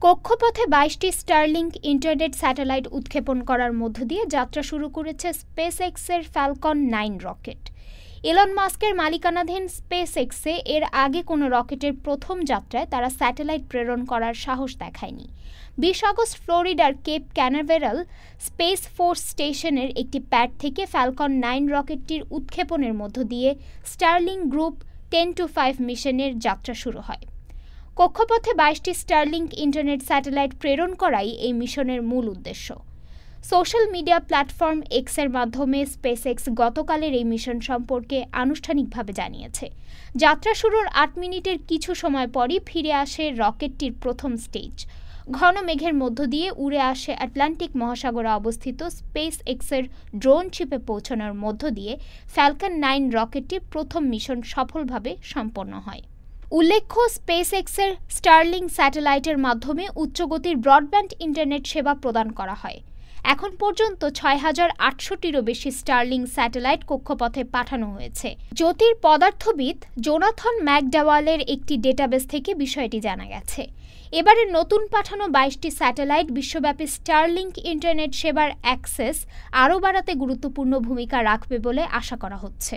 কক্ষপথে ২২টি Starlink internet satellite উৎক্ষেপণ করার মধ্য দিয়ে যাত্রা শুরু করেছে স্পেসএক্সের ফ্যালকন ৯ রকেট। ইলন মাস্কের মালিকানাধীন স্পেসএক্সে এর আগে কোনো রকেটের প্রথম যাত্রায় তারা স্যাটেলাইট প্রেরণ করার সাহস দেখায়নি। ২০ আগস্ট ফ্লোরিডার কেপ ক্যানাভেরাল স্পেস ফোর্স স্টেশনের একটি প্যাড থেকে ফ্যালকন ৯ রকেটটির উৎক্ষেপণের মধ্য দিয়ে স্টারলিংক গ্রুপ 10-5 মিশনের যাত্রা শুরু হয়। কক্ষপথে ২২টি স্টারলিংক ইন্টারনেট স্যাটেলাইট প্রেরণ করাই এই মিশনের মূল উদ্দেশ্য। সোশ্যাল মিডিয়া প্ল্যাটফর্ম এক্সের মাধ্যমে স্পেসএক্স গতকালের এই মিশন সম্পর্কে আনুষ্ঠানিকভাবে জানিয়েছে। যাত্রা শুরুর ৮ মিনিটের কিছু সময় পরই ফিরে আসে রকেটটির প্রথম স্টেজ। ঘন মেঘের মধ্য দিয়ে উড়ে আসে আটলান্টিক মহাসাগরে অবস্থিত স্পেসএক্সের ড্রোন শিপে পৌঁছানোর মধ্য দিয়ে ফ্যালকন ৯ রকেটটির প্রথম মিশন সফলভাবে সম্পন্ন হয়। উল্লেখ্য, স্পেসএক্সের স্টারলিংক স্যাটেলাইটের মাধ্যমে উচ্চগতির ব্রডব্যান্ড ইন্টারনেট সেবা প্রদান করা হয়। এখন পর্যন্ত ৬,৮০০টিরও বেশি স্টারলিংক স্যাটেলাইট কক্ষপথে পাঠানো হয়েছে। জ্যোতির পদার্থবিদ জোনাথন ম্যাকডাওয়ালের একটি ডেটাবেস থেকে বিষয়টি জানা গেছে। এবারের নতুন পাঠানো ২২টি স্যাটেলাইট বিশ্বব্যাপী স্টারলিংক ইন্টারনেট সেবার অ্যাক্সেস আরও বাড়াতে গুরুত্বপূর্ণ ভূমিকা রাখবে বলে আশা করা হচ্ছে।